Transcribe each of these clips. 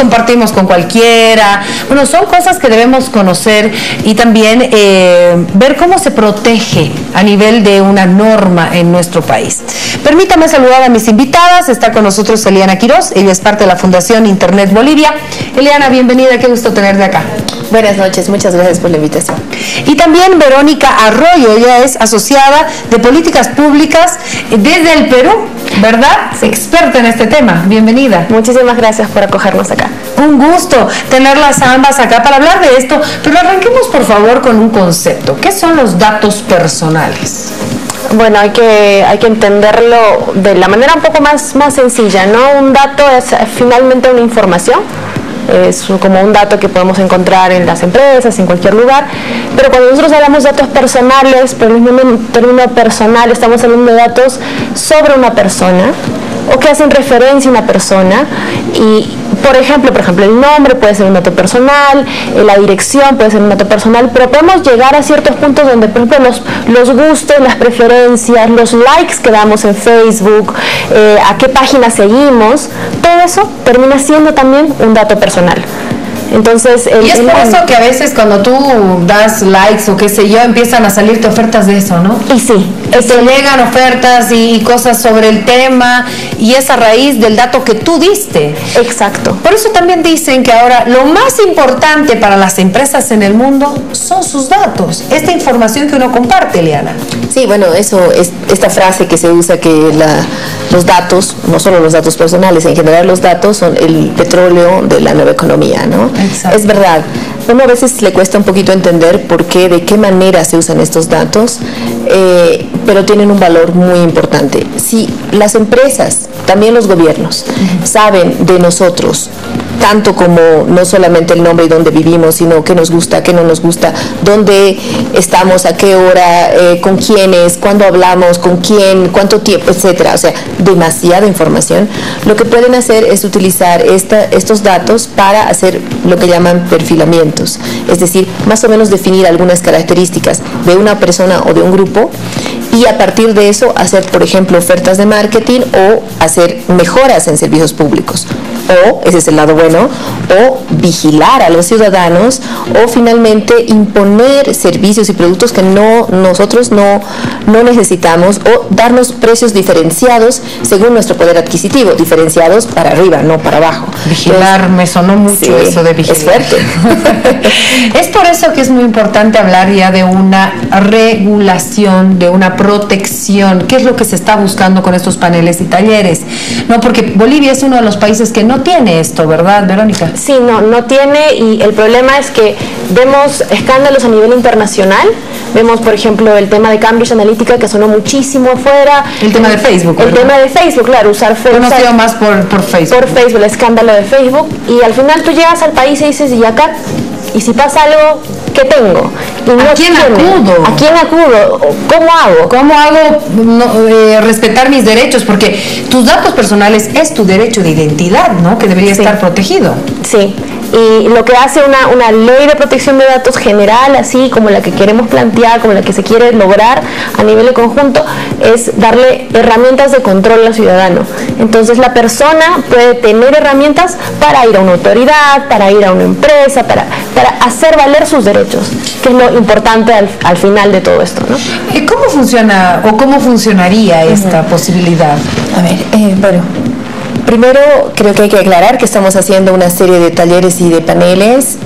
compartimos con cualquiera. Bueno, son cosas que debemos conocer y también ver cómo se protege a nivel de una norma en nuestro país. Permítame saludar a mis invitadas. Está con nosotros Eliana Quiroz, ella es parte de la Fundación Internet Bolivia. Eliana, bienvenida, qué gusto tenerte acá. Buenas noches, muchas gracias por la invitación. Y también Verónica Arroyo, ella es asociada de políticas públicas desde el Perú, ¿verdad? Sí. Experta en este tema, bienvenida. Muchísimas gracias por acogernos acá. Un gusto tenerlas ambas acá para hablar de esto, pero arranquemos por favor con un concepto. ¿Qué son los datos personales? Bueno, hay que entenderlo de la manera un poco más sencilla, ¿no? Un dato es finalmente una información. Es como un dato que podemos encontrar en las empresas, en cualquier lugar, pero cuando nosotros hablamos de datos personales, por el mismo término personal, estamos hablando de datos sobre una persona o que hacen referencia a una persona y por ejemplo, el nombre puede ser un dato personal, la dirección puede ser un dato personal, pero podemos llegar a ciertos puntos donde, por ejemplo, los gustos, las preferencias, los likes que damos en Facebook, a qué página seguimos, todo eso termina siendo también un dato personal. Entonces, y es por eso que a veces cuando tú das likes o qué sé yo, empiezan a salirte ofertas de eso, ¿no? Y sí. Te llegan ofertas y cosas sobre el tema y es a raíz del dato que tú diste. Exacto. Por eso también dicen que ahora lo más importante para las empresas en el mundo son sus datos, esta información que uno comparte, Eliana. Sí, bueno, eso es esta frase que se usa que los datos, no solo los datos personales, en general los datos son el petróleo de la nueva economía, ¿no? Exacto. Es verdad. Uno a veces le cuesta un poquito entender por qué, de qué manera se usan estos datos, pero tienen un valor muy importante. Si las empresas, también los gobiernos, saben de nosotros, tanto como no solamente el nombre y dónde vivimos, sino qué nos gusta, qué no nos gusta, dónde estamos, a qué hora, con quiénes, cuándo hablamos, con quién, cuánto tiempo, etcétera. O sea, demasiada información. Lo que pueden hacer es utilizar estos datos para hacer lo que llaman perfilamientos, es decir, más o menos definir algunas características de una persona o de un grupo y a partir de eso hacer, por ejemplo, ofertas de marketing o hacer mejoras en servicios públicos. O, ese es el lado bueno, o vigilar a los ciudadanos o finalmente imponer servicios y productos que nosotros no necesitamos o darnos precios diferenciados según nuestro poder adquisitivo, diferenciados para arriba, no para abajo. Vigilar, entonces, me sonó mucho sí, eso de vigilar. Es fuerte. Es por eso que es muy importante hablar ya de una regulación, de una protección. ¿Qué es lo que se está buscando con estos paneles y talleres? No, porque Bolivia es uno de los países que no tiene esto, ¿verdad, Verónica? Sí, no tiene, y el problema es que vemos escándalos a nivel internacional. Vemos, por ejemplo, el tema de Cambridge Analytica, que sonó muchísimo afuera. El tema de Facebook, ¿verdad? El tema de Facebook, claro, usar Facebook. Conocido más por Facebook. Por Facebook, el escándalo de Facebook. Y al final tú llegas al país y dices, ¿y acá? ¿Y si pasa algo, qué tengo? Y no ¿A quién acudo? ¿A quién acudo? ¿Cómo hago? ¿Cómo hago respetar mis derechos? Porque tus datos personales es tu derecho de identidad, ¿no? Que debería estar protegido. Sí. Y lo que hace una ley de protección de datos general, así como la que queremos plantear, como la que se quiere lograr a nivel de conjunto, es darle herramientas de control al ciudadano. Entonces la persona puede tener herramientas para ir a una autoridad, para ir a una empresa, para hacer valer sus derechos, que es lo importante al final de todo esto, ¿no? ¿Y cómo funciona o cómo funcionaría esta posibilidad? A ver, bueno. Primero, creo que hay que aclarar que estamos haciendo una serie de talleres y de paneles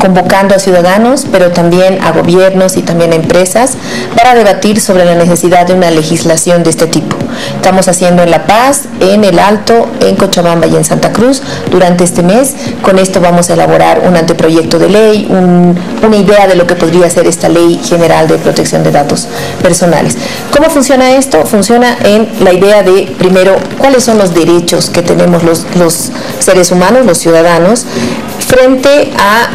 convocando a ciudadanos, pero también a gobiernos y también a empresas para debatir sobre la necesidad de una legislación de este tipo. Estamos haciendo en La Paz, en El Alto, en Cochabamba y en Santa Cruz durante este mes. Con esto vamos a elaborar un anteproyecto de ley, una idea de lo que podría ser esta Ley General de Protección de Datos Personales. ¿Cómo funciona esto? Funciona en la idea de, primero, cuáles son los derechos que tenemos los seres humanos, los ciudadanos, frente a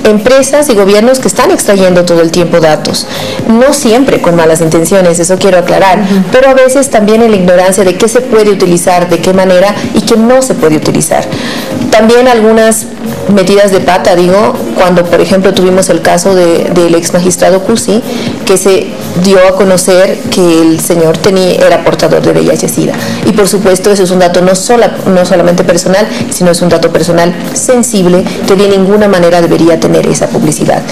empresas y gobiernos que están extrayendo todo el tiempo datos, no siempre con malas intenciones, eso quiero aclarar, pero a veces también en la ignorancia de qué se puede utilizar, de qué manera y qué no se puede utilizar. También algunas metidas de pata, digo, cuando por ejemplo tuvimos el caso del ex magistrado Cusi, que se dio a conocer que el señor era portador de VIH-Sida. Y por supuesto eso es un dato no solamente personal, sino es un dato personal sensible que de ninguna manera debería tener esa publicidad.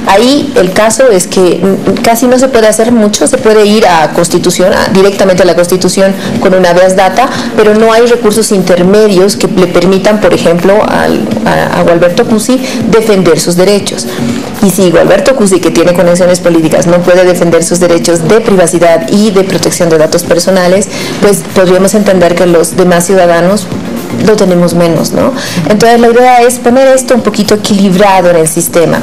Ahí el caso es que casi no se puede hacer mucho, se puede ir a Constitución, directamente a la Constitución con una habeas data, pero no hay recursos intermedios que le permitan, por ejemplo, a Gualberto Cusi defender sus derechos. Y si Gualberto Cusi, que tiene conexiones políticas, no puede defender sus derechos de privacidad y de protección de datos personales, pues podríamos entender que los demás ciudadanos lo tenemos menos, ¿no? Entonces la idea es poner esto un poquito equilibrado en el sistema.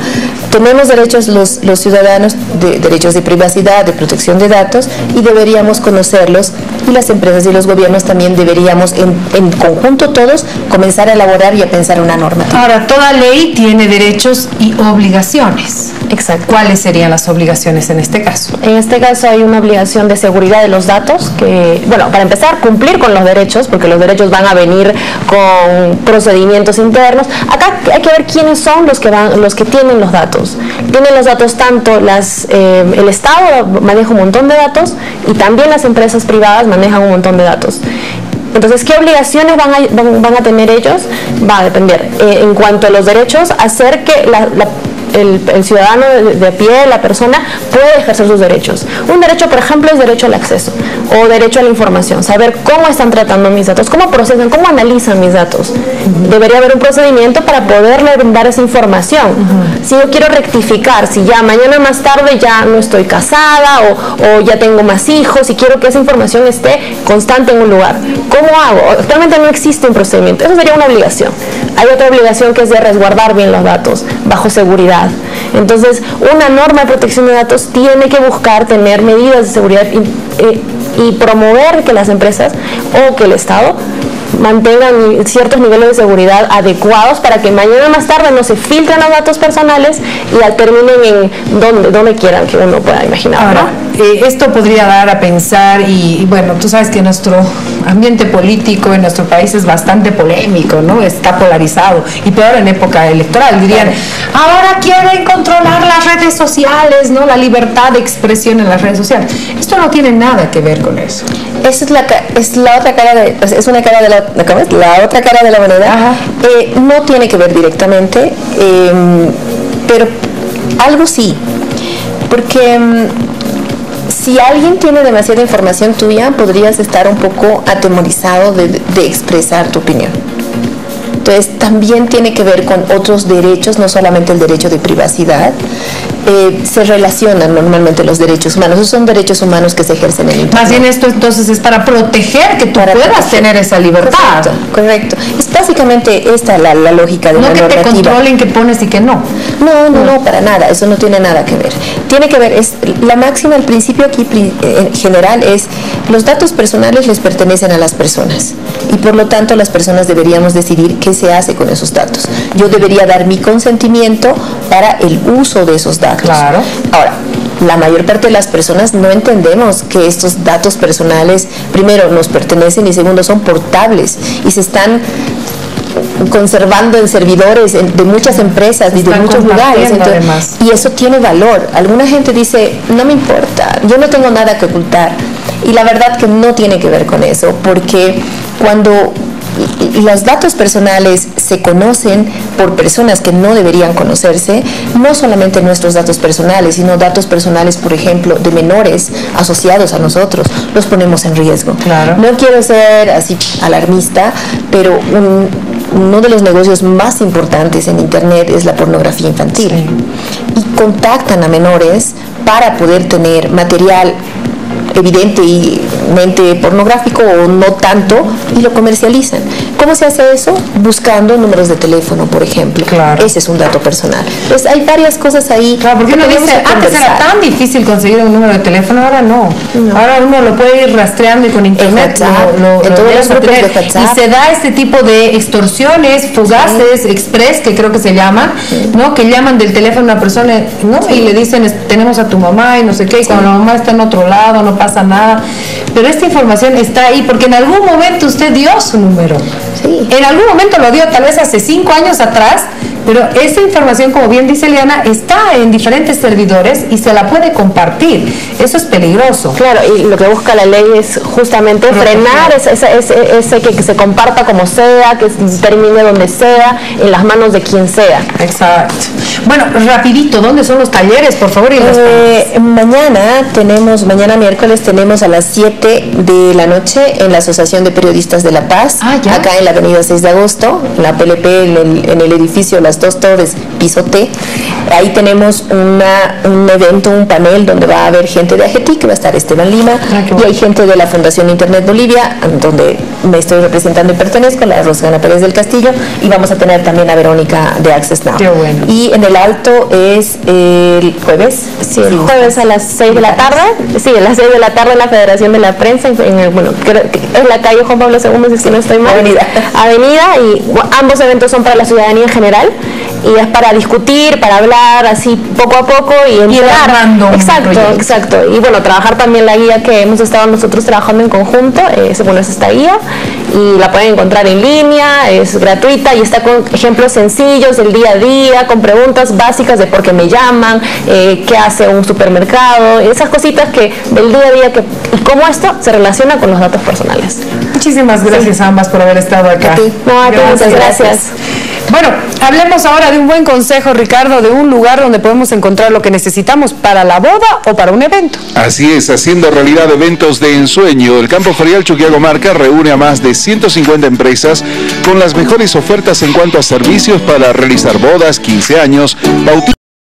Tenemos derechos los ciudadanos, derechos de privacidad, de protección de datos, y deberíamos conocerlos, y las empresas y los gobiernos también deberíamos en conjunto todos comenzar a elaborar y a pensar una normativa. Ahora, toda ley tiene derechos y obligaciones. Exacto. ¿Cuáles serían las obligaciones en este caso? En este caso hay una obligación de seguridad de los datos, que, bueno, para empezar, cumplir con los derechos, porque los derechos van a venir con procedimientos internos. Acá hay que ver quiénes son los que tienen los datos. Tienen los datos tanto el Estado maneja un montón de datos y también las empresas privadas manejan un montón de datos. Entonces, ¿qué obligaciones van a tener ellos? Va a depender, en cuanto a los derechos, hacer que el ciudadano de a pie, la persona, puede ejercer sus derechos. Un derecho, por ejemplo, es derecho al acceso o derecho a la información, saber cómo están tratando mis datos, cómo procesan, cómo analizan mis datos. Debería haber un procedimiento para poderle dar esa información. Si yo quiero rectificar, si ya mañana más tarde ya no estoy casada o ya tengo más hijos y quiero que esa información esté constante en un lugar, ¿cómo hago? Actualmente no existe un procedimiento. Eso sería una obligación. Hay otra obligación que es de resguardar bien los datos bajo seguridad. Entonces, una norma de protección de datos tiene que buscar tener medidas de seguridad y promover que las empresas o que el Estado mantengan ciertos niveles de seguridad adecuados para que mañana más tarde no se filtren los datos personales y terminen en donde quieran que uno pueda imaginar. Ahora, esto podría dar a pensar y bueno, tú sabes que nuestro ambiente político en nuestro país es bastante polémico, ¿no? Está polarizado y peor en época electoral. Dirían, ahora quieren controlar las redes sociales, ¿no? La libertad de expresión en las redes sociales. Esto no tiene nada que ver con eso. Esa es la otra cara de, es una cara de la otra cara de la moneda. No tiene que ver directamente, pero algo sí, porque si alguien tiene demasiada información tuya, podrías estar un poco atemorizado de expresar tu opinión. Entonces también tiene que ver con otros derechos, no solamente el derecho de privacidad. Se relacionan normalmente los derechos humanos. Esos son derechos humanos que se ejercen en Internet. Más bien esto entonces es para proteger que tú puedas tener esa libertad. Correcto. Es básicamente esta la lógica de la normativa. No que te controlen qué pones y qué no. No, para nada. Eso no tiene nada que ver. Tiene que ver, la máxima, el principio aquí en general es los datos personales les pertenecen a las personas y por lo tanto las personas deberíamos decidir qué se hace con esos datos. Yo debería dar mi consentimiento para el uso de esos datos. Claro. Ahora, la mayor parte de las personas no entendemos que estos datos personales, primero, nos pertenecen y segundo, son portables y se están conservando en servidores de muchas empresas y de muchos lugares. Entonces, y eso tiene valor. Alguna gente dice, no me importa, yo no tengo nada que ocultar. Y la verdad que no tiene que ver con eso, porque cuando los datos personales se conocen por personas que no deberían conocerse, no solamente nuestros datos personales, sino datos personales, por ejemplo, de menores asociados a nosotros, los ponemos en riesgo. Claro. No quiero ser así alarmista, pero uno de los negocios más importantes en Internet es la pornografía infantil. Sí. Y contactan a menores para poder tener material evidentemente pornográfico o no tanto y lo comercializan. ¿Cómo se hace eso? Buscando números de teléfono, por ejemplo. Claro. Ese es un dato personal. Entonces hay varias cosas ahí. Claro, porque uno dice, antes era tan difícil conseguir un número de teléfono, ahora no. Ahora uno lo puede ir rastreando y con internet en todos los grupos de WhatsApp. Y se da este tipo de extorsiones fugaces, express, que creo que se llaman, ¿no? Que llaman del teléfono a una persona, ¿no? Y le dicen, tenemos a tu mamá y no sé qué, y cuando la mamá está en otro lado, no pasa nada. Pero esta información está ahí porque en algún momento usted dio su número. Sí. En algún momento lo dio, tal vez hace 5 años atrás, Pero esa información, como bien dice Eliana, está en diferentes servidores y se la puede compartir. Eso es peligroso. Claro, y lo que busca la ley es justamente frenar ese que se comparta como sea, que termine donde sea, en las manos de quien sea. Exacto. Bueno, rapidito, ¿dónde son los talleres, por favor? Mañana miércoles tenemos a las 7 de la noche en la Asociación de Periodistas de La Paz, acá en la avenida 6 de agosto, en la PLP, en el edificio Las Dos Torres, piso T. Ahí tenemos un evento, un panel donde va a haber gente de AGETI, que va a estar Esteban Lima, y hay gente de la Fundación Internet Bolivia, donde me estoy representando y pertenezco, la Rosana Pérez del Castillo, y vamos a tener también a Verónica de Access Now. Qué bueno. Y en el Alto es el jueves. Sí, el jueves a las 6 de la tarde. Sí, a las 6 de la tarde en la Federación de la Prensa, es la calle Juan Pablo II, si no estoy mal. Avenida, y ambos eventos son para la ciudadanía en general. Y es para discutir, para hablar así poco a poco y entrar. Exacto. Y bueno, trabajar también la guía que hemos estado nosotros trabajando en conjunto, es esta guía, y la pueden encontrar en línea, es gratuita y está con ejemplos sencillos del día a día, con preguntas básicas de por qué me llaman, qué hace un supermercado, esas cositas que del día a día y cómo esto se relaciona con los datos personales. Muchísimas gracias a ambas por haber estado acá. A ti, muchas gracias. Bueno, hablemos ahora de un buen consejo, Ricardo, de un lugar donde podemos encontrar lo que necesitamos para la boda o para un evento. Así es, haciendo realidad eventos de ensueño. El Campo Ferial Chuquiagomarca reúne a más de 150 empresas con las mejores ofertas en cuanto a servicios para realizar bodas, 15 años, bautizos.